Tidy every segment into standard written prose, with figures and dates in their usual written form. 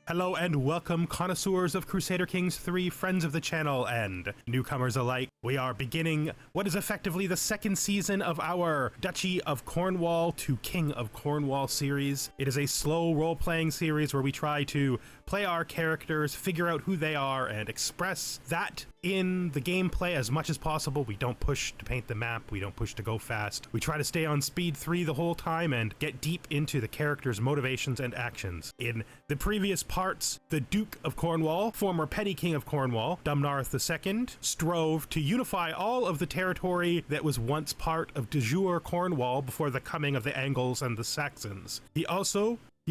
Hello and welcome, connoisseurs of Crusader Kings 3, friends of the channel, and newcomers alike. We are beginning what is effectively the second season of our Duchy of Cornwall to King of Cornwall series. It is a slow role-playing series where we try to play our characters, figure out who they are, and express that in the gameplay as much as possible. We don't push to paint the map, we don't push to go fast. We try to stay on speed 3 the whole time and get deep into the characters' motivations and actions. In the previous parts, the Duke of Cornwall, former Petty King of Cornwall, Dumnarth II, strove to unify all of the territory that was once part of de jure Cornwall before the coming of the Angles and the Saxons. He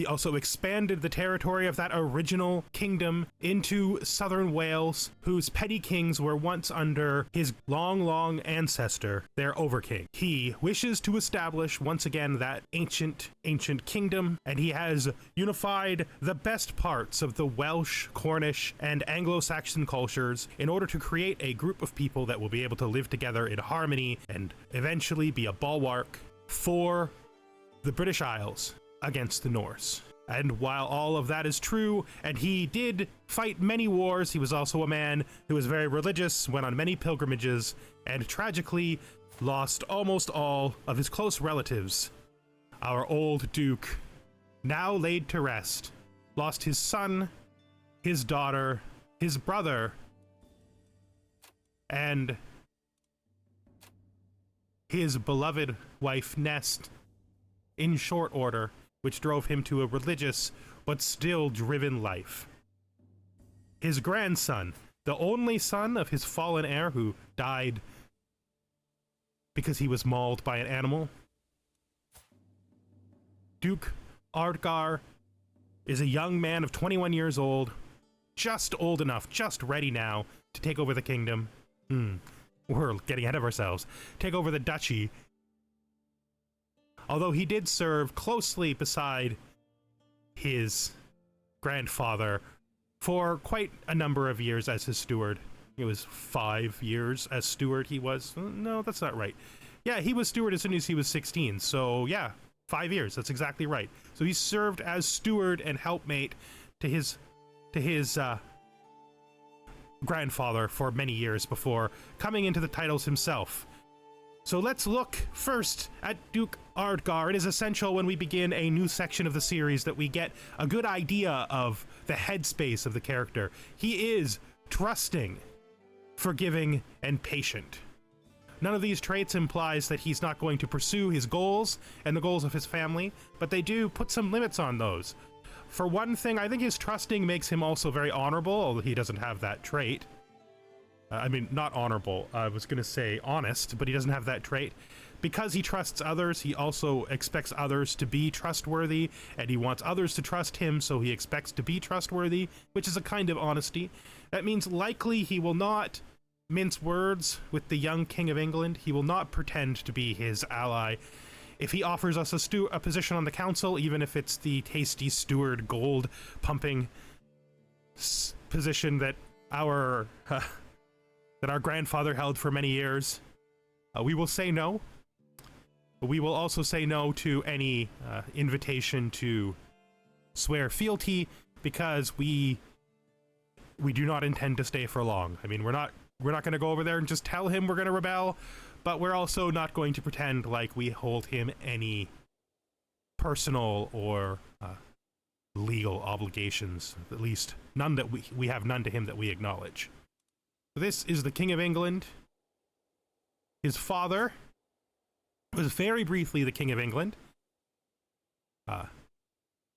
also expanded the territory of that original kingdom into southern Wales, whose petty kings were once under his long ancestor, their overking. He wishes to establish once again that ancient kingdom, and he has unified the best parts of the Welsh, Cornish, and Anglo-Saxon cultures in order to create a group of people that will be able to live together in harmony and eventually be a bulwark for the British Isles against the Norse. And while all of that is true, and he did fight many wars, he was also a man who was very religious, went on many pilgrimages, and tragically lost almost all of his close relatives. Our old Duke, now laid to rest, lost his son, his daughter, his brother, and his beloved wife Nest in short order, which drove him to a religious but still driven life. His grandson, the only son of his fallen heir who died because he was mauled by an animal, Duke Ordgar, is a young man of 21 years old, just old enough, just ready now to take over the kingdom. We're getting ahead of ourselves. Take over the duchy. Although he did serve closely beside his grandfather for quite a number of years as his steward. It was 5 years as steward he was. No, that's not right. Yeah, he was steward as soon as he was 16. So yeah, 5 years. That's exactly right. So he served as steward and helpmate to his grandfather for many years before coming into the titles himself. So let's look first at Duke Ordgar. It is essential when we begin a new section of the series that we get a good idea of the headspace of the character. He is trusting, forgiving, and patient. None of these traits implies that he's not going to pursue his goals and the goals of his family, but they do put some limits on those. For one thing, I think his trusting makes him also very honorable, although he doesn't have that trait. I mean, not honorable. I was going to say honest, but he doesn't have that trait. Because he trusts others, he also expects others to be trustworthy, and he wants others to trust him, so he expects to be trustworthy, which is a kind of honesty. That means likely he will not mince words with the young King of England. He will not pretend to be his ally. If he offers us a position on the council, even if it's the tasty steward gold pumping position that our grandfather held for many years, we will say no. We will also say no to any invitation to swear fealty, because we do not intend to stay for long. I mean, we're not going to go over there and just tell him we're going to rebel, but we're also not going to pretend like we hold him any personal or legal obligations. At least none that we have none to him that we acknowledge. This is the King of England. His father was very briefly the King of England.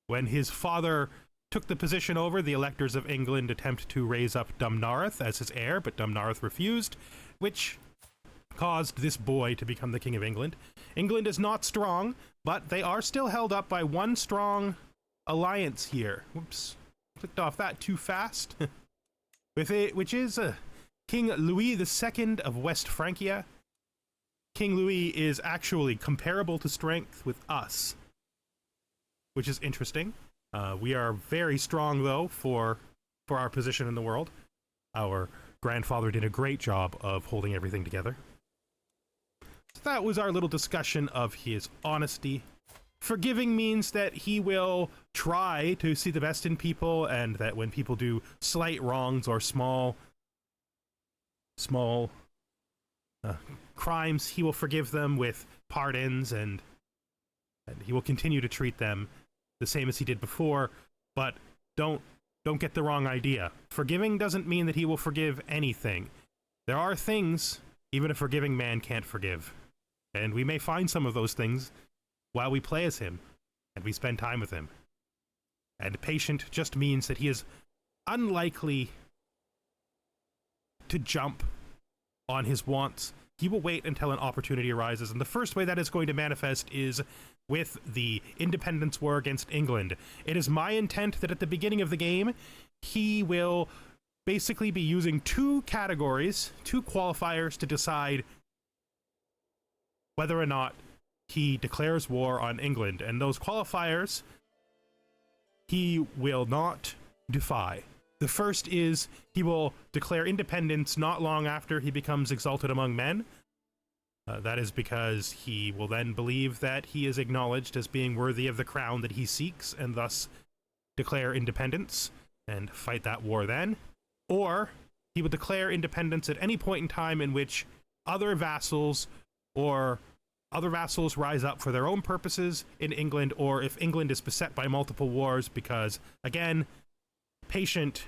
When his father took the position over, the electors of England attempted to raise up Dumnarth as his heir, but Dumnarth refused, which caused this boy to become the King of England. England is not strong, but they are still held up by one strong alliance here. Whoops, clicked off that too fast. Which is King Louis II of West Francia. King Louis is actually comparable to strength with us, which is interesting. We are very strong, though, for our position in the world. Our grandfather did a great job of holding everything together. So that was our little discussion of his honesty, Forgiving means that he will try to see the best in people, and that when people do slight wrongs or small crimes, he will forgive them with pardons, and he will continue to treat them the same as he did before. But don't get the wrong idea. Forgiving doesn't mean that he will forgive anything. There are things even a forgiving man can't forgive, and we may find some of those things while we play as him and we spend time with him. And patient just means that he is unlikely to jump on his wants. He will wait until an opportunity arises, and the first way that is going to manifest is with the Independence War against England. It is my intent that at the beginning of the game, he will basically be using two categories, two qualifiers, to decide whether or not he declares war on England. And those qualifiers he will not defy. The first is he will declare independence not long after he becomes exalted among men. That is because he will then believe that he is acknowledged as being worthy of the crown that he seeks, and thus declare independence and fight that war then. Or he will declare independence at any point in time in which other vassals rise up for their own purposes in England, or if England is beset by multiple wars, because, again, patient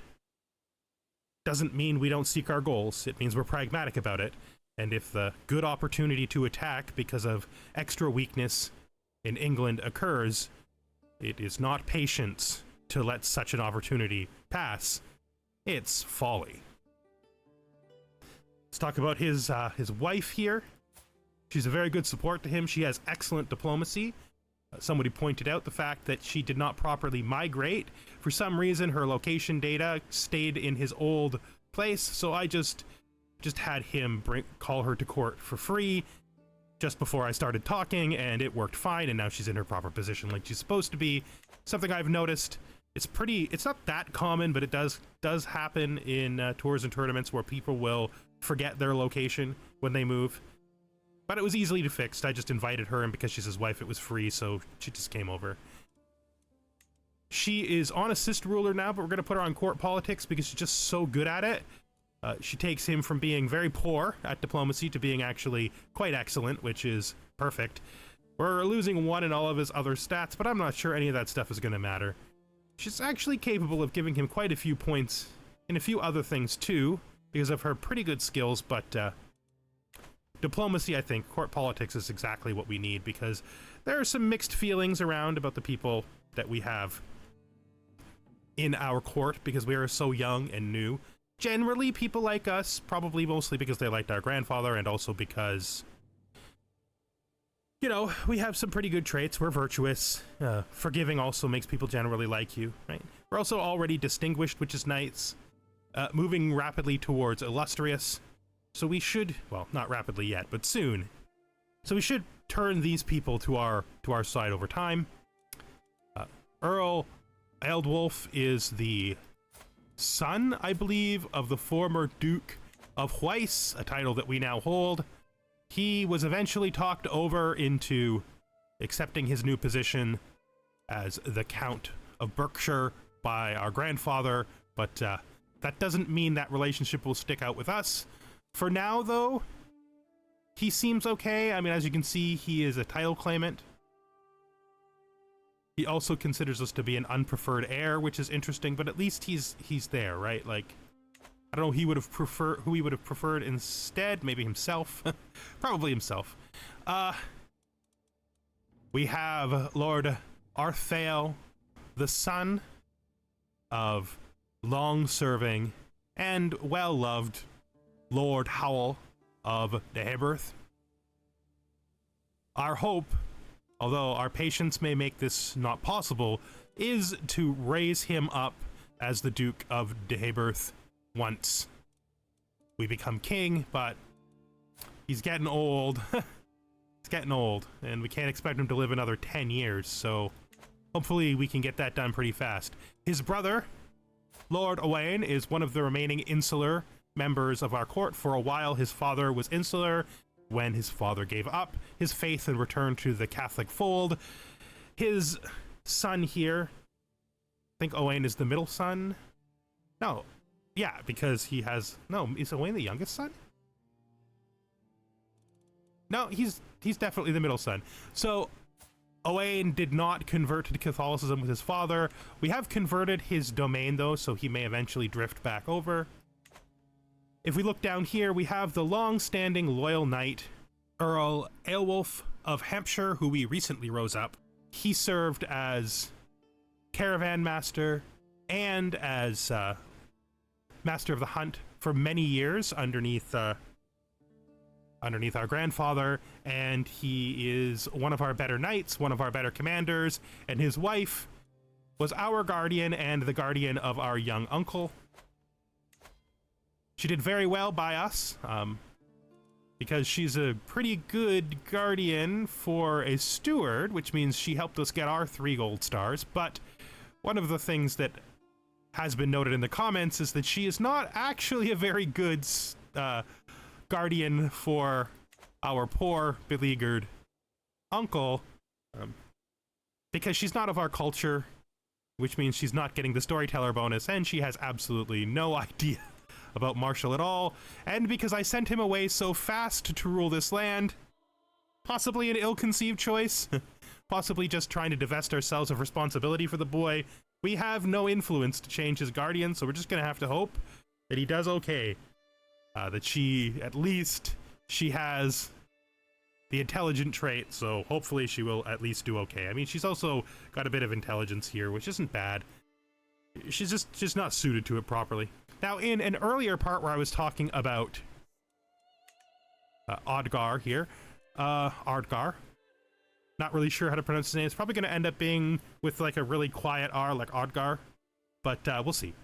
doesn't mean we don't seek our goals. It means we're pragmatic about it. And if the good opportunity to attack because of extra weakness in England occurs, it is not patience to let such an opportunity pass. It's folly. Let's talk about his wife here. She's a very good support to him. She has excellent diplomacy. Somebody pointed out the fact that she did not properly migrate. For some reason, her location data stayed in his old place, so I just had him call her to court for free just before I started talking, and it worked fine, and now she's in her proper position like she's supposed to be. Something I've noticed, it's not that common, but it does happen in tours and tournaments where people will forget their location when they move. But it was easily fixed. I just invited her, and because she's his wife, it was free, so she just came over. She is on assist ruler now, but we're going to put her on court politics because she's just so good at it. She takes him from being very poor at diplomacy to being actually quite excellent, which is perfect. We're losing one in all of his other stats, but I'm not sure any of that stuff is going to matter. She's actually capable of giving him quite a few points in a few other things too, because of her pretty good skills, but diplomacy, I think, court politics is exactly what we need, because there are some mixed feelings around about the people that we have in our court, because we are so young and new. Generally, people like us, probably mostly because they liked our grandfather, and also because, you know, we have some pretty good traits. We're virtuous. Forgiving also makes people generally like you, right? We're also already distinguished, which is nice. Moving rapidly towards illustrious. So we should, well, not rapidly yet, but soon. So we should turn these people to our side over time. Earl Ealdwulf is the son, I believe, of the former Duke of Weiss, a title that we now hold. He was eventually talked over into accepting his new position as the Count of Berkshire by our grandfather, but that doesn't mean that relationship will stick out with us. For now, though, he seems okay. I mean, as you can see, he is a title claimant. He also considers us to be an unpreferred heir, which is interesting, but at least he's there, right? Like, I don't know who he would have preferred instead. Maybe himself. Probably himself. We have Lord Arthael, the son of long-serving and well-loved Lord Howell of Deheberth. Our hope, although our patience may make this not possible, is to raise him up as the Duke of Deheberth once we become king, but he's getting old. He's getting old, and we can't expect him to live another 10 years, so hopefully we can get that done pretty fast. His brother, Lord Owain, is one of the remaining insular members of our court. For a while, his father was insular. When his father gave up his faith and returned to the Catholic fold, His son here, I think Owain is the middle son. No, yeah, because he has, no, is Owain the youngest son? No, he's definitely the middle son. So Owain did not convert to Catholicism with his father. We have converted his domain though, so he may eventually drift back over. If we look down here, we have the long-standing loyal knight, Earl Aelwulf of Hampshire, who we recently rose up. He served as caravan master and as master of the hunt for many years underneath our grandfather, and he is one of our better knights, one of our better commanders, and his wife was our guardian and the guardian of our young uncle. She did very well by us, because she's a pretty good guardian for a steward, which means she helped us get our 3 gold stars. But one of the things that has been noted in the comments is that she is not actually a very good guardian for our poor, beleaguered uncle, because she's not of our culture, which means she's not getting the storyteller bonus, and she has absolutely no idea about martial at all, and because I sent him away so fast to rule this land, possibly an ill-conceived choice, possibly just trying to divest ourselves of responsibility for the boy, we have no influence to change his guardian, so we're just gonna have to hope that he does okay. That she has the intelligent trait, so hopefully she will at least do okay. I mean, she's also got a bit of intelligence here, which isn't bad. She's just not suited to it properly. Now, in an earlier part where I was talking about Ordgar here, Ordgar, not really sure how to pronounce his name. It's probably going to end up being with like a really quiet R, like Ordgar, but we'll see.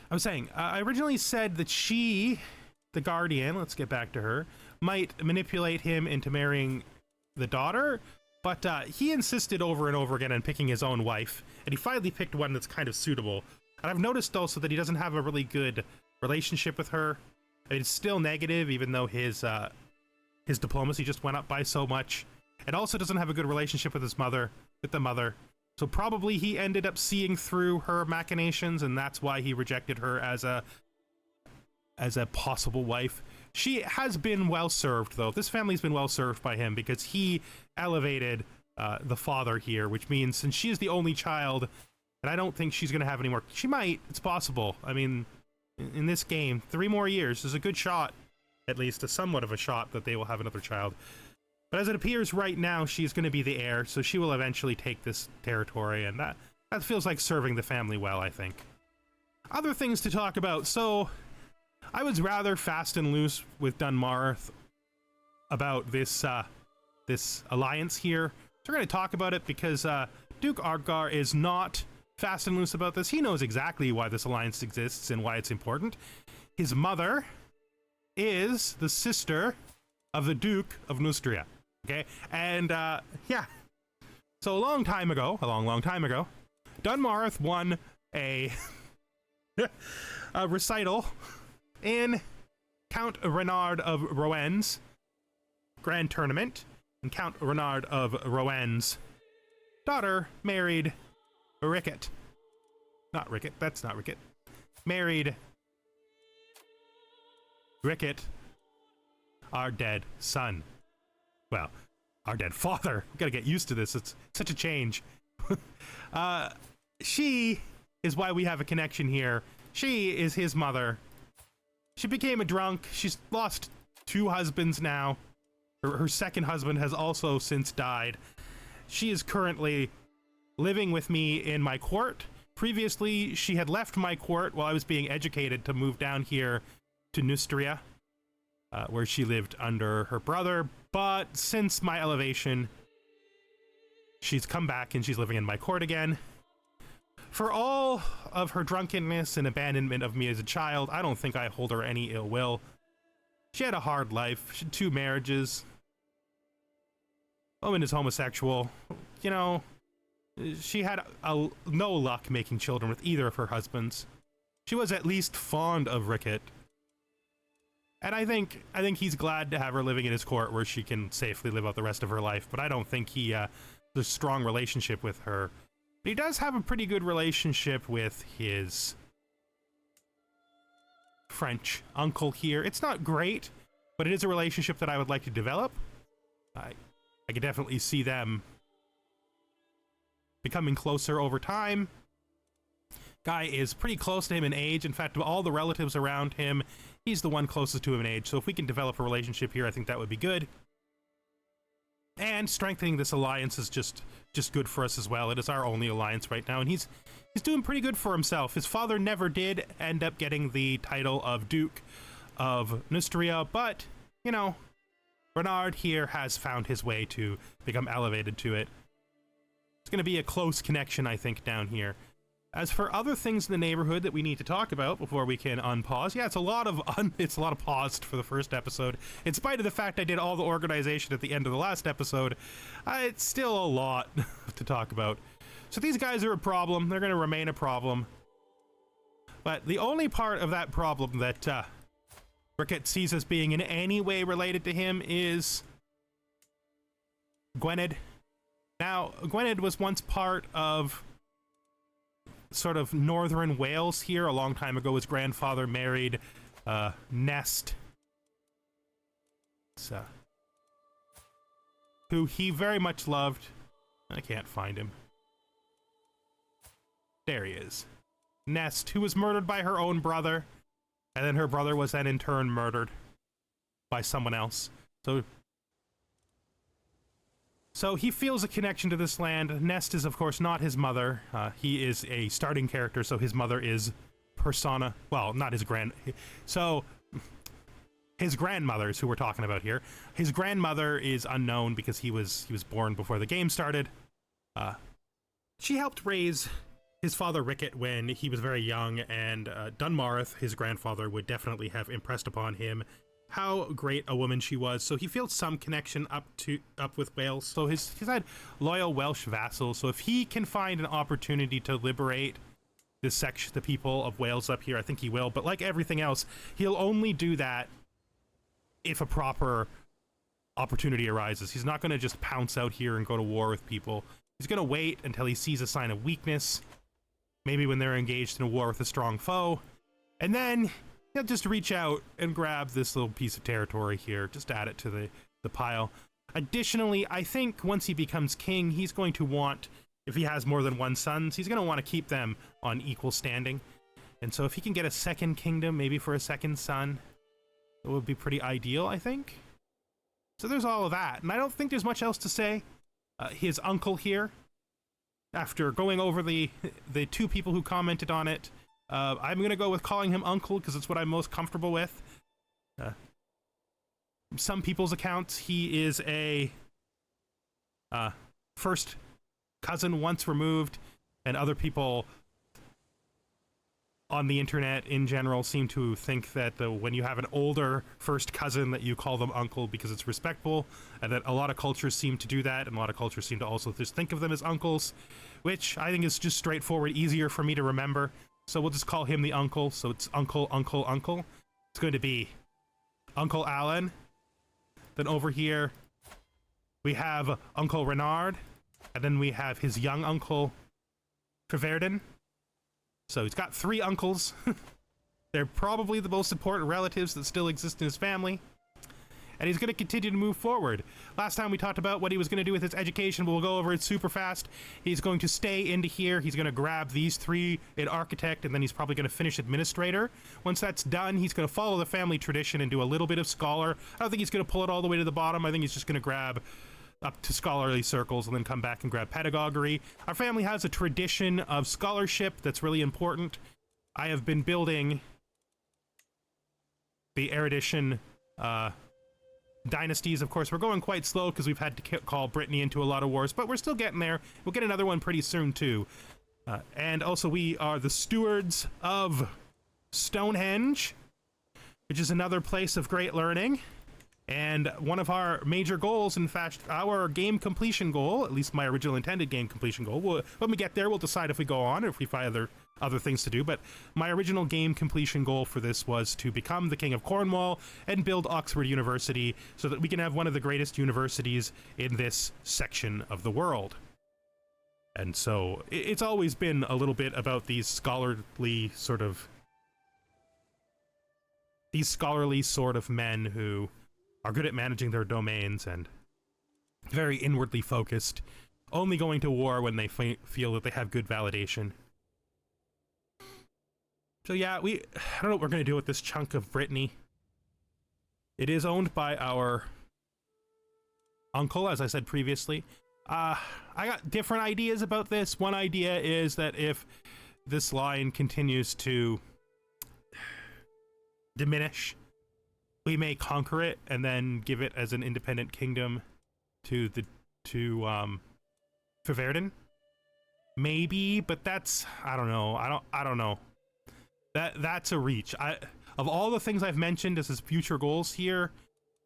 I was saying, I originally said that she, the guardian, let's get back to her, might manipulate him into marrying the daughter, but he insisted over and over again on picking his own wife, and he finally picked one that's kind of suitable. And I've noticed also that he doesn't have a really good relationship with her. I mean, it's still negative, even though his diplomacy just went up by so much. It also doesn't have a good relationship with his mother, with the mother. So probably he ended up seeing through her machinations, and that's why he rejected her as a possible wife. She has been well served, though. This family's been well served by him because he elevated the father here, which means since she is the only child, and I don't think she's going to have any more. She might. It's possible. I mean, in this game, 3 more years is a good shot, at least a somewhat of a shot that they will have another child. But as it appears right now, she's going to be the heir, so she will eventually take this territory, and that feels like serving the family well, I think. Other things to talk about. So I was rather fast and loose with Dunmarth about this alliance here. So we're going to talk about it because Duke Ordgar is not fast and loose about this. He knows exactly why this alliance exists and why it's important. His mother is the sister of the Duke of Neustria. Okay, and yeah. So a long time ago, Dunmarth won a recital in Count Renard of Rowen's grand tournament, and Count Renard of Rowen's daughter married Ricket. Not Ricket, that's not Ricket. Married Ricket, our dead son. Well, our dead father. We gotta get used to this. It's such a change. She is why we have a connection here. She is his mother. She became a drunk. She's lost 2 husbands now. Her second husband has also since died. She is currently living with me in my court. Previously, she had left my court while I was being educated to move down here to Neustria, where she lived under her brother. But since my elevation, she's come back and she's living in my court again. For all of her drunkenness and abandonment of me as a child, I don't think I hold her any ill will. She had a hard life. She had 2 marriages. Woman is homosexual. You know, she had no luck making children with either of her husbands. She was at least fond of Ricket. And I think he's glad to have her living in his court where she can safely live out the rest of her life, but I don't think there's a strong relationship with her. But he does have a pretty good relationship with his French uncle here. It's not great, but it is a relationship that I would like to develop. I could definitely see them becoming closer over time. Guy is pretty close to him in age. In fact, of all the relatives around him, he's the one closest to him in age. So if we can develop a relationship here, I think that would be good. And strengthening this alliance is just good for us as well. It is our only alliance right now, and he's doing pretty good for himself. His father never did end up getting the title of Duke of Neustria, but, you know, Renard here has found his way to become elevated to it. It's going to be a close connection, I think, down here. As for other things in the neighborhood that we need to talk about before we can unpause, yeah, it's a lot of paused for the first episode. In spite of the fact I did all the organization at the end of the last episode, it's still a lot to talk about. So these guys are a problem. They're going to remain a problem. But the only part of that problem that Rickett sees as being in any way related to him is Gwynedd. Now, Gwynedd was once part of sort of northern Wales here. A long time ago, his grandfather married Nest, who he very much loved. I can't find him. There he is. Nest, who was murdered by her own brother, and then her brother was then in turn murdered by someone else. So he feels a connection to this land. Nest is, of course, not his mother. He is a starting character, so his mother is persona. Well, not his So his grandmother is who we're talking about here. His grandmother is unknown because he was born before the game started. She helped raise his father Rickett when he was very young, and Dunmarith, his grandfather, would definitely have impressed upon him how great a woman she was. So he feels some connection up with Wales. So he's had loyal Welsh vassals. So if he can find an opportunity to liberate this section, the people of Wales up here, I think he will. But like everything else, he'll only do that if a proper opportunity arises. He's not going to just pounce out here and go to war with people. He's going to wait until he sees a sign of weakness, maybe when they're engaged in a war with a strong foe, and then he'll just reach out and grab this little piece of territory here, just add it to the pile. Additionally, I think once he becomes king, he's going to want, if he has more than one son, he's going to want to keep them on equal standing. And so if he can get a second kingdom, maybe for a second son, it would be pretty ideal, I think. So there's all of that, and I don't think there's much else to say. His uncle here, after going over the two people who commented on it, I'm going to go with calling him uncle because it's what I'm most comfortable with. Some people's accounts, he is a first cousin once removed, and other people on the internet in general seem to think that when you have an older first cousin that you call them uncle because it's respectful, and that a lot of cultures seem to do that, and a lot of cultures seem to also just think of them as uncles, which I think is just straightforward, easier for me to remember. So we'll just call him the uncle. So it's uncle, uncle, uncle. It's going to be Uncle Alan. Then over here, we have Uncle Renard. And then we have his young uncle, Treverden. So he's got 3 uncles. They're probably the most important relatives that still exist in his family. And he's going to continue to move forward. Last time we talked about what he was going to do with his education, but we'll go over it super fast. He's going to stay into here. He's going to grab these 3 in architect, and then he's probably going to finish administrator. Once that's done, he's going to follow the family tradition and do a little bit of scholar. I don't think he's going to pull it all the way to the bottom. I think he's just going to grab up to scholarly circles and then come back and grab pedagogy. Our family has a tradition of scholarship that's really important. I have been building the erudition dynasties. Of course, we're going quite slow because we've had to call Brittany into a lot of wars, but we're still getting there. We'll get another one pretty soon too. And also we are the stewards of Stonehenge, which is another place of great learning. And one of our major goals, in fact, our game completion goal, at least my original intended game completion goal, when we get there, we'll decide if we go on or if we find other things to do. But my original game completion goal for this was to become the King of Cornwall and build Oxford University so that we can have one of the greatest universities in this section of the world. And so it's always been a little bit about these scholarly sort of men who are good at managing their domains and very inwardly focused, only going to war when they feel that they have good validation. So yeah, I don't know what we're going to do with this chunk of Brittany. It is owned by our uncle, as I said previously. I got different ideas about this. One idea is that if this line continues to diminish, we may conquer it and then give it as an independent kingdom to Verden. Maybe, but that's, I don't know. I don't know. That's a reach. Of all the things I've mentioned as his future goals here,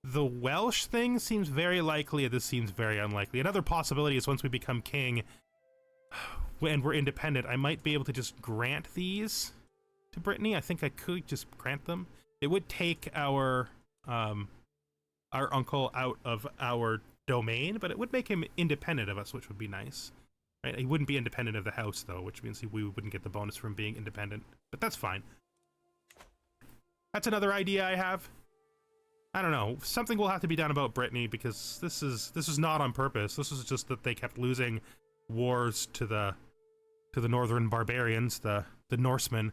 the Welsh thing seems very likely. This seems very unlikely. Another possibility is once we become king and we're independent, I might be able to just grant these to Brittany. I think I could just grant them. It would take our uncle out of our domain, but it would make him independent of us, which would be nice. Right? He wouldn't be independent of the house, though, which means we wouldn't get the bonus from being independent. But that's fine. That's another idea I have. I don't know. Something will have to be done about Brittany, because this is not on purpose. This is just that they kept losing wars to the northern barbarians, the Norsemen,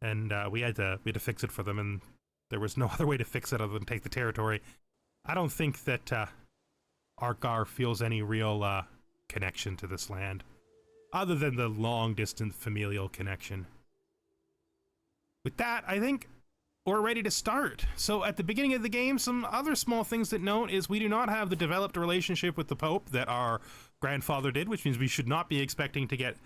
and we had to fix it for them, and there was no other way to fix it other than take the territory. I don't think that Ordgar feels any real connection to this land, other than the long-distance familial connection. With that, I think we're ready to start. So at the beginning of the game, some other small things that note is we do not have the developed relationship with the Pope that our grandfather did, which means we should not be expecting to get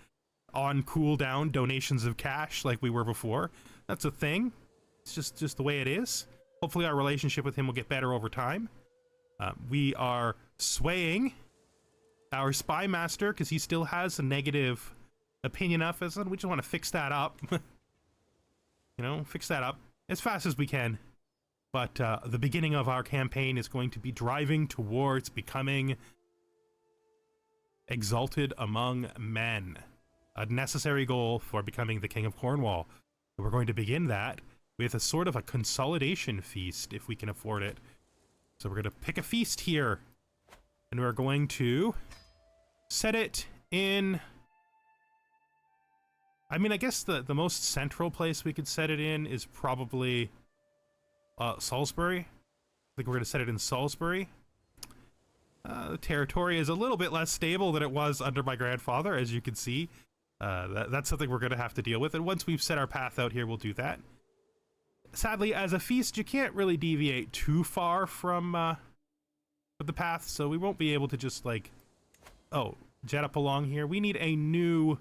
on cooldown donations of cash like we were before. That's a thing. It's just the way it is. Hopefully our relationship with him will get better over time. We are swaying our spy master because he still has a negative opinion of us, and we just want to fix that up. Fix that up as fast as we can. But the beginning of our campaign is going to be driving towards becoming exalted among men. A necessary goal for becoming the King of Cornwall. We're going to begin that with a sort of a consolidation feast, if we can afford it. So we're going to pick a feast here, and we're going to set it in... I mean, I guess the most central place we could set it in is probably Salisbury. I think we're going to set it in Salisbury. The territory is a little bit less stable than it was under my grandfather, as you can see. That's something we're going to have to deal with, and once we've set our path out here, we'll do that. Sadly, as a feast, you can't really deviate too far from the path, so we won't be able to just, like, jet up along here. We need a new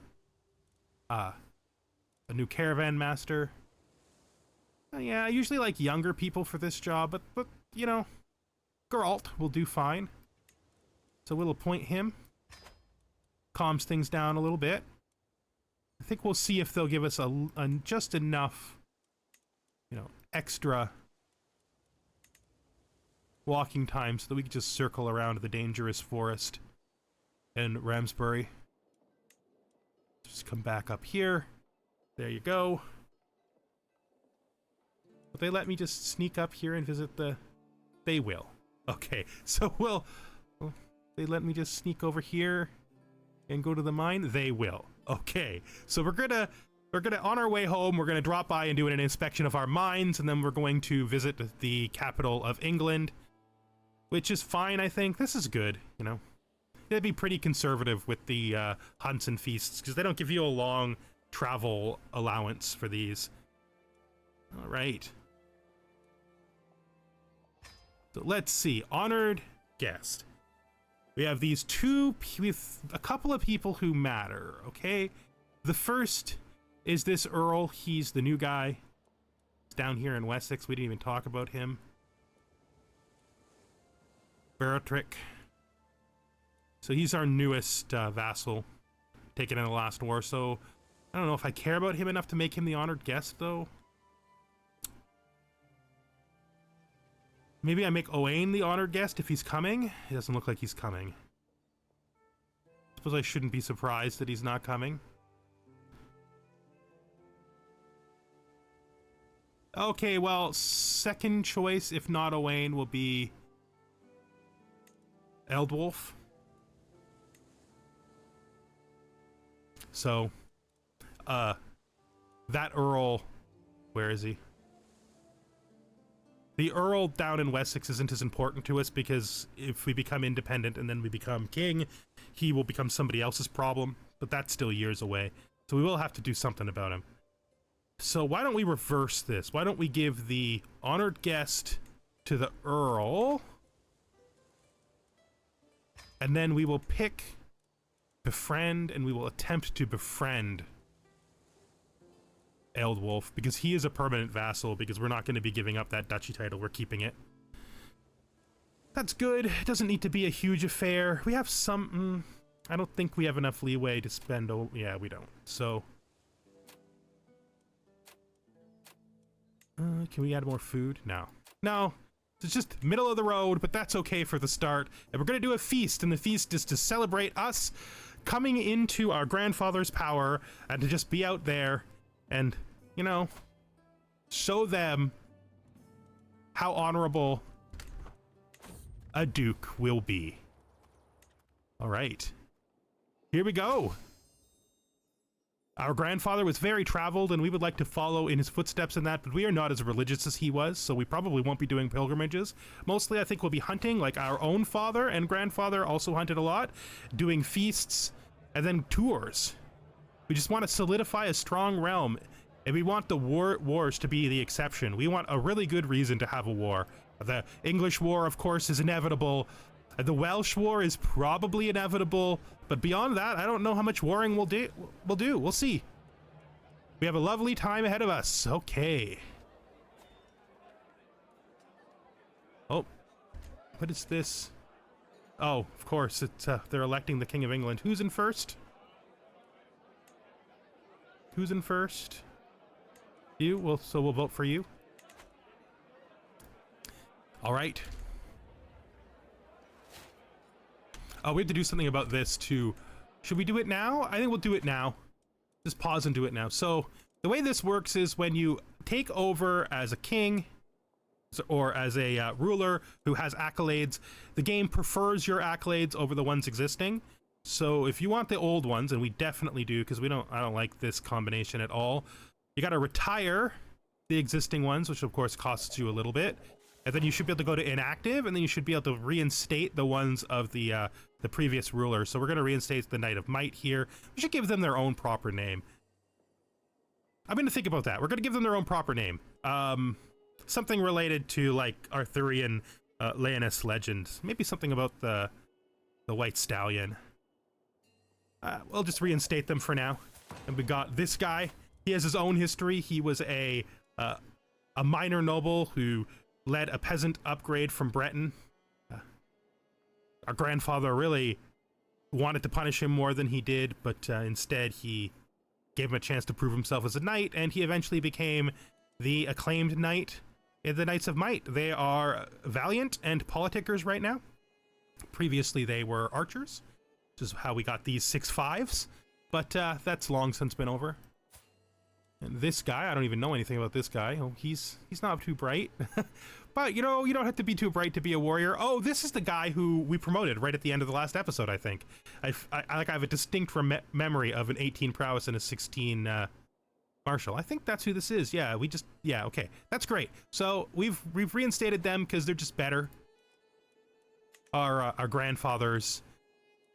caravan master. Yeah, I usually like younger people for this job, but you know, Geralt will do fine. So we'll appoint him. Calms things down a little bit. I think we'll see if they'll give us just enough, extra walking time so that we can just circle around the dangerous forest in Ramsbury. Just come back up here. There you go. Will they let me just sneak up here and visit the... They will. Okay, so they let me just sneak over here and go to the mine? They will. Okay, so we're gonna on our way home, we're gonna drop by and do an inspection of our mines, and then we're going to visit the capital of England, which is fine, I think. This is good, They'd be pretty conservative with the hunts and feasts, because they don't give you a long travel allowance for these. All right. So let's see. Honored guest. We have these with a couple of people who matter, okay? The first is this Earl. He's the new guy. He's down here in Wessex. We didn't even talk about him. Beatrick. So he's our newest vassal, taken in the last war. So I don't know if I care about him enough to make him the honored guest, though. Maybe I make Owain the honored guest if he's coming. It doesn't look like he's coming. Suppose I shouldn't be surprised that he's not coming. Okay, well, second choice, if not Owain, will be Ealdwulf. So, that Earl, where is he? The Earl down in Wessex isn't as important to us because if we become independent and then we become king, he will become somebody else's problem, but that's still years away. So we will have to do something about him. So why don't we reverse this? Why don't we give the honored guest to the Earl, and then we will pick befriend, and we will attempt to befriend Ealdwulf, because he is a permanent vassal, because we're not going to be giving up that duchy title, we're keeping it. That's good. It doesn't need to be a huge affair. We have some... I don't think we have enough leeway to spend... Oh, yeah, we don't. So... can we add more food? No. No. It's just middle of the road, but that's okay for the start. And we're going to do a feast, and the feast is to celebrate us coming into our grandfather's power, and to just be out there and, you know, show them how honorable a duke will be. All right. Here we go. Our grandfather was very traveled, and we would like to follow in his footsteps in that, but we are not as religious as he was, so we probably won't be doing pilgrimages. Mostly, I think we'll be hunting, like our own father and grandfather also hunted a lot, doing feasts, and then tours. We just want to solidify a strong realm, and we want the wars to be the exception. We want a really good reason to have a war. The English war, of course, is inevitable. The Welsh war is probably inevitable, but beyond that, I don't know how much warring we'll do. We'll see. We have a lovely time ahead of us. Okay. Oh, what is this? Oh, of course, it's they're electing the King of England. Who's in first? Who's in first? You? Well, so we'll vote for you. All right. Oh, we have to do something about this too. Should we do it now? I think we'll do it now. Just pause and do it now. So the way this works is when you take over as a king or as a ruler who has accolades, the game prefers your accolades over the ones existing. So if you want the old ones, and we definitely do, because I don't like this combination at all, you got to retire the existing ones, which of course costs you a little bit. And then you should be able to go to inactive, and then you should be able to reinstate the ones of the previous ruler. So we're going to reinstate the Knight of Might here. We should give them their own proper name. I'm going to think about that. We're going to give them their own proper name. Something related to, like, Arthurian Leonis legend. Maybe something about the White Stallion. We'll just reinstate them for now. And we got this guy. He has his own history. He was a minor noble who led a peasant upgrade from Breton. Our grandfather really wanted to punish him more than he did, but instead he gave him a chance to prove himself as a knight, and he eventually became the acclaimed knight in the Knights of Might. They are valiant and politicers right now. Previously they were archers, which is how we got these 6/5s, but that's long since been over. And this guy, I don't even know anything about this guy. Oh, he's not too bright. But, you know, you don't have to be too bright to be a warrior. Oh, this is the guy who we promoted right at the end of the last episode, I think. I have a distinct memory of an 18 prowess and a 16 martial. I think that's who this is. Yeah, okay. That's great. So we've reinstated them because they're just better. Our grandfather's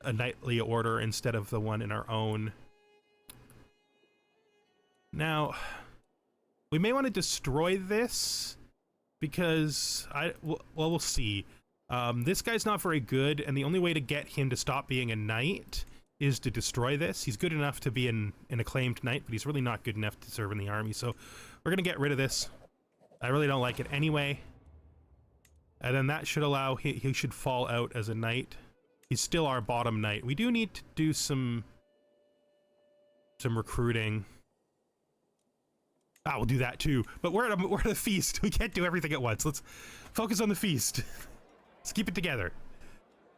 a knightly order instead of the one in our own. Now, we may want to destroy this because we'll see. This guy's not very good, and the only way to get him to stop being a knight is to destroy this. He's good enough to be an acclaimed knight, but he's really not good enough to serve in the army, so we're gonna get rid of this. I really don't like it anyway. And then that should allow, he should fall out as a knight. He's still our bottom knight. We do need to do some recruiting. Ah, we'll do that too. But we're at the feast. We can't do everything at once. Let's focus on the feast. Let's keep it together.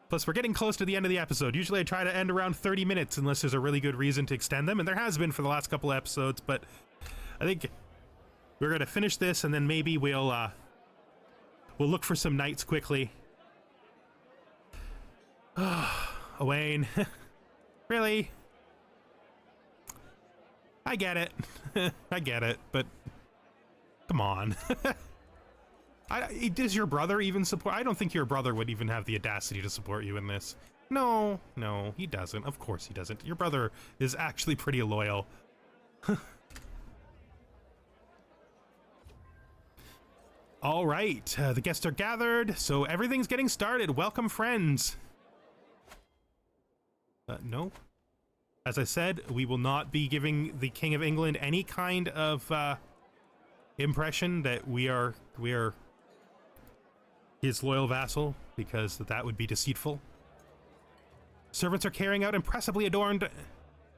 Plus, we're getting close to the end of the episode. Usually I try to end around 30 minutes unless there's a really good reason to extend them, and there has been for the last couple of episodes, but I think we're going to finish this, and then maybe we'll look for some knights quickly. Owain. Really? I get it. I get it, but come on. Does your brother even support? I don't think your brother would even have the audacity to support you in this. No, he doesn't. Of course he doesn't. Your brother is actually pretty loyal. All right, the guests are gathered, so everything's getting started. Welcome, friends. No. As I said, we will not be giving the King of England any kind of impression that we are his loyal vassal, because that would be deceitful. Servants are carrying out impressively adorned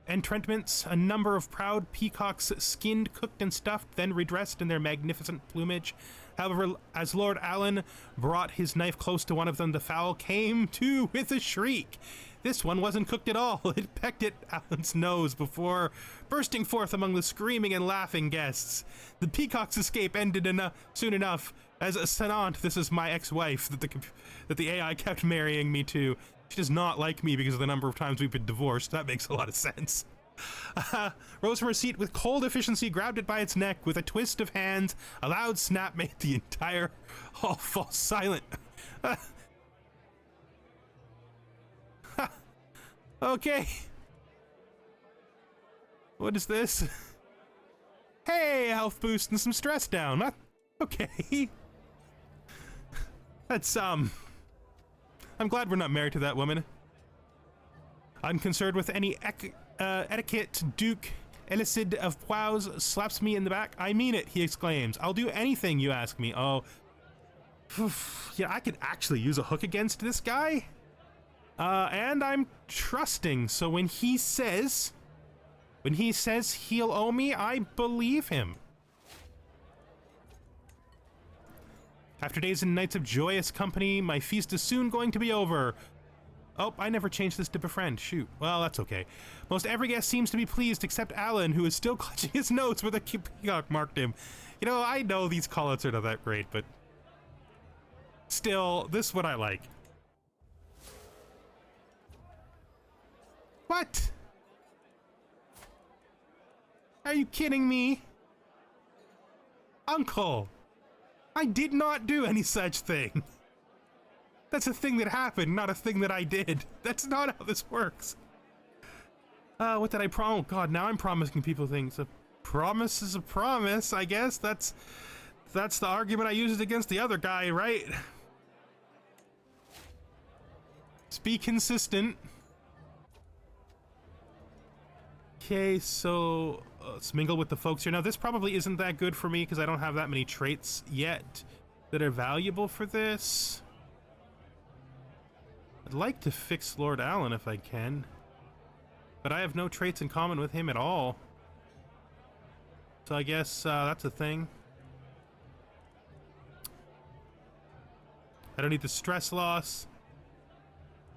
entrenchments. A number of proud peacocks, skinned, cooked, and stuffed, then redressed in their magnificent plumage. However, as Lord Alan brought his knife close to one of them, the fowl came to with a shriek. This one wasn't cooked at all. It pecked at Alan's nose before bursting forth among the screaming and laughing guests. The peacock's escape ended soon enough. As a Senant, this is my ex-wife that the AI kept marrying me to. She does not like me because of the number of times we've been divorced. That makes a lot of sense. Rose from her seat with cold efficiency, grabbed it by its neck with a twist of hands. A loud snap made the entire hall fall silent. Okay. What is this? Hey, health boost and some stress down. Okay. That's, I'm glad we're not married to that woman. Unconcerned with any etiquette, Duke Elicid of Plows slaps me in the back. I mean it, he exclaims. I'll do anything you ask me. Oh. Yeah, I could actually use a hook against this guy. And I'm trusting, so when he says he'll owe me, I believe him. After days and nights of joyous company, my feast is soon going to be over. Oh, I never changed this to befriend. Shoot. Well, that's okay. Most every guest seems to be pleased except Alan, who is still clutching his nose where the peacock marked him. You know, I know these callouts are not that great, but still, this is what I like. What? Are you kidding me? Uncle, I did not do any such thing. That's a thing that happened, not a thing that I did. That's not how this works. What did I promise? Oh God, now I'm promising people things. A promise is a promise, I guess. That's the argument I used against the other guy, right? Just be consistent. Okay, so let's mingle with the folks here. Now, this probably isn't that good for me because I don't have that many traits yet that are valuable for this. I'd like to fix Lord Alan if I can, but I have no traits in common with him at all. So I guess that's a thing. I don't need the stress loss.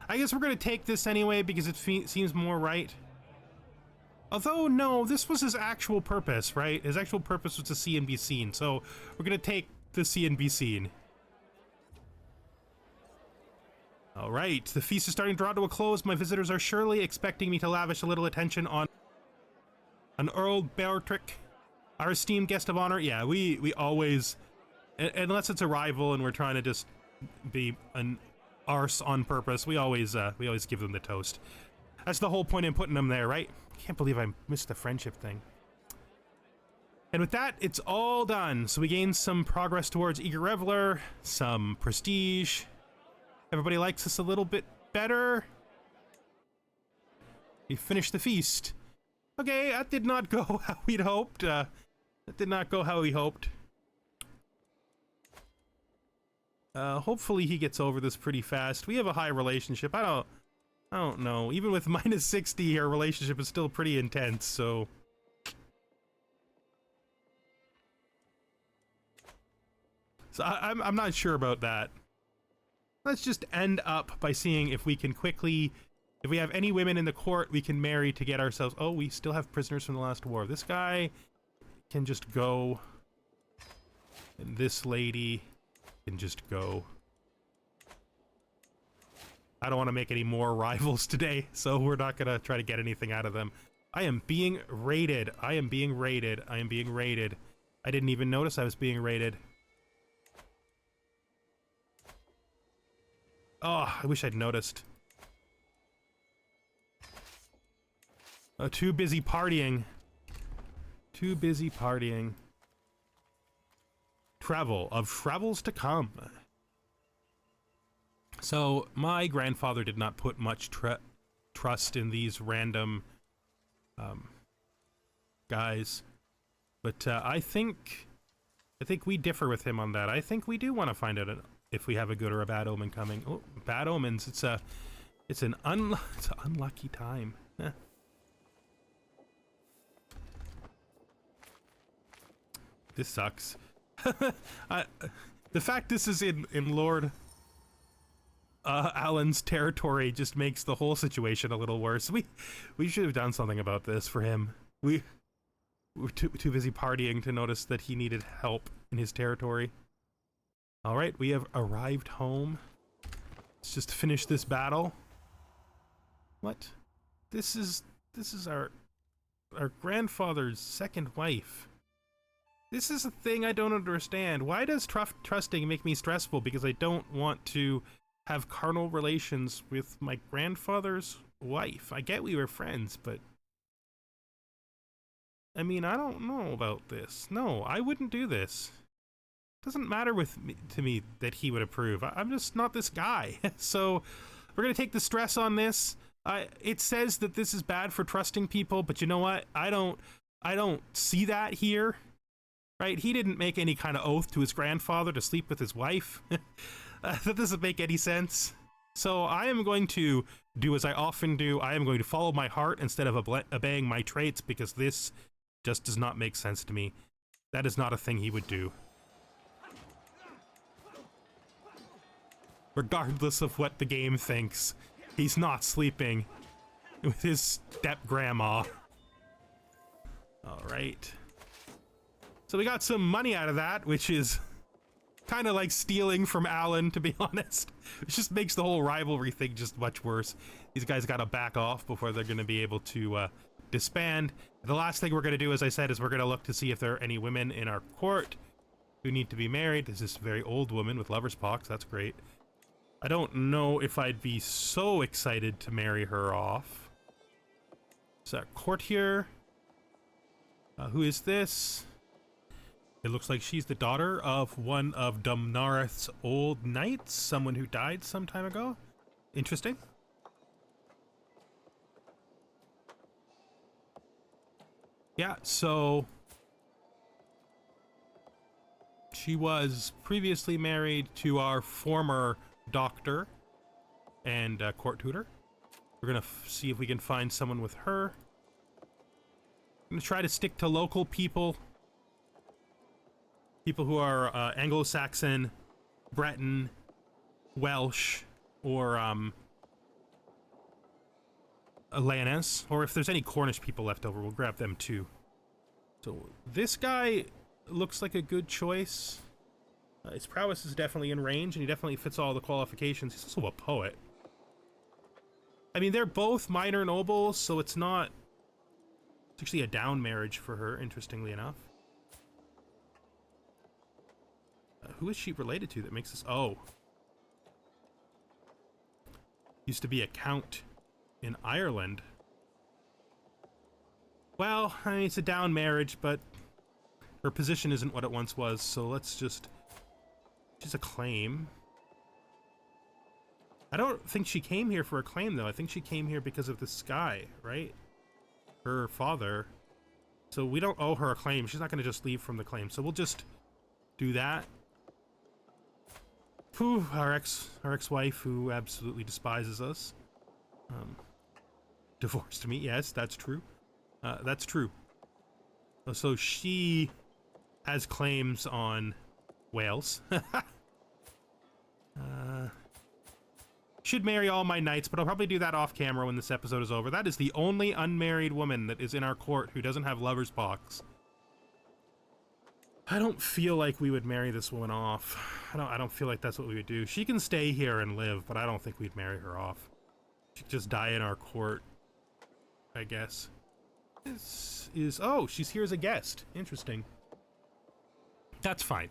I guess we're going to take this anyway because it seems more right. Although, no, this was his actual purpose, right? His actual purpose was to see and be seen, so we're gonna take the see and be seen. Alright, the feast is starting to draw to a close. My visitors are surely expecting me to lavish a little attention on an Earl Beortrick, our esteemed guest of honor. Yeah, we always, unless it's a rival and we're trying to just be an arse on purpose, we always give them the toast. That's the whole point in putting them there, right? Can't believe I missed the friendship thing. And with that, it's all done. So we gained some progress towards Eager Reveler, some prestige. Everybody likes us a little bit better. We finished the feast. Okay, that did not go how we'd hoped. That did not go how we hoped. Hopefully he gets over this pretty fast. We have a high relationship. I don't know. Even with minus 60, our relationship is still pretty intense, so... So I'm not sure about that. Let's just end up by seeing if we can quickly... If we have any women in the court we can marry to get ourselves... Oh, we still have prisoners from the last war. This guy can just go. And this lady can just go. I don't want to make any more rivals today, so we're not going to try to get anything out of them. I am being raided. I am being raided. I am being raided. I didn't even notice I was being raided. Oh, I wish I'd noticed. Too busy partying. Too busy partying. Travel of travels to come. So, my grandfather did not put much trust in these random guys. But I think we differ with him on that. I think we do want to find out if we have a good or a bad omen coming. Oh, bad omens. It's an unlucky time. This sucks. The fact this is in Lord Alan's territory just makes the whole situation a little worse. We should have done something about this for him. We were too busy partying to notice that he needed help in his territory. All right, we have arrived home. Let's just finish this battle. What? This is our grandfather's second wife. This is a thing I don't understand. Why does trusting make me stressful? Because I don't want to have carnal relations with my grandfather's wife. I get we were friends, but... I mean, I don't know about this. No, I wouldn't do this. Doesn't matter to me that he would approve. I'm just not this guy. So we're gonna take the stress on this. It says that this is bad for trusting people, but you know what? I don't see that here. Right? He didn't make any kind of oath to his grandfather to sleep with his wife. That doesn't make any sense. So I am going to do as I often do. I am going to follow my heart instead of obeying my traits, because this just does not make sense to me. That is not a thing he would do. Regardless of what the game thinks, he's not sleeping with his step-grandma. All right. So we got some money out of that, which is kind of like stealing from Alan, to be honest. It just makes the whole rivalry thing just much worse. These guys got to back off before they're going to be able to disband. The last thing we're going to do, as I said, is we're going to look to see if there are any women in our court who need to be married. There's this very old woman with lover's pox. That's great. I don't know if I'd be so excited to marry her off. Is that courtier? Who is this? It looks like she's the daughter of one of Dumnareth's old knights, someone who died some time ago. Interesting. Yeah, so she was previously married to our former doctor and court tutor. We're gonna see if we can find someone with her. I'm gonna try to stick to local people. People who are Anglo-Saxon, Breton, Welsh, or Alanis, or if there's any Cornish people left over, we'll grab them too. So this guy looks like a good choice. His prowess is definitely in range, and he definitely fits all the qualifications. He's also a poet. I mean, they're both minor nobles, so it's not... It's actually a down marriage for her, interestingly enough. Who is she related to that makes this... Oh. Used to be a count in Ireland. Well, I mean, it's a down marriage, but her position isn't what it once was, so let's just... She's a claim. I don't think she came here for a claim, though. I think she came here because of this guy, right? Her father. So we don't owe her a claim. She's not going to just leave from the claim. So we'll just do that. Whew, our ex-wife who absolutely despises us. Divorced me, yes, that's true. That's true. So she has claims on Wales. Should marry all my knights, but I'll probably do that off camera when this episode is over. That is the only unmarried woman that is in our court who doesn't have lover's box. I don't feel like we would marry this woman off. I don't feel like that's what we would do. She can stay here and live, but I don't think we'd marry her off. She'd just die in our court, I guess. This is... Oh, she's here as a guest. Interesting. That's fine.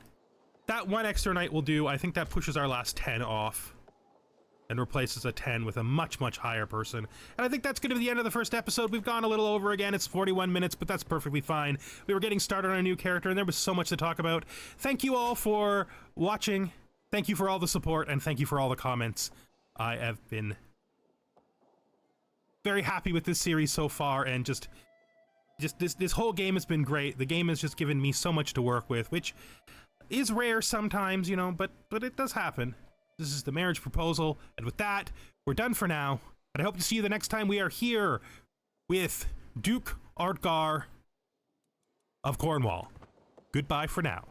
That one extra night will do. I think that pushes our last 10 off and replaces a 10 with a much, much higher person. And I think that's going to be the end of the first episode. We've gone a little over again. It's 41 minutes, but that's perfectly fine. We were getting started on a new character, and there was so much to talk about. Thank you all for watching. Thank you for all the support, and thank you for all the comments. I have been very happy with this series so far, and just this whole game has been great. The game has just given me so much to work with, which is rare sometimes, you know, but it does happen. This is the marriage proposal, and with that, we're done for now. And I hope to see you the next time we are here with Duke Ordgar of Cornwall. Goodbye for now.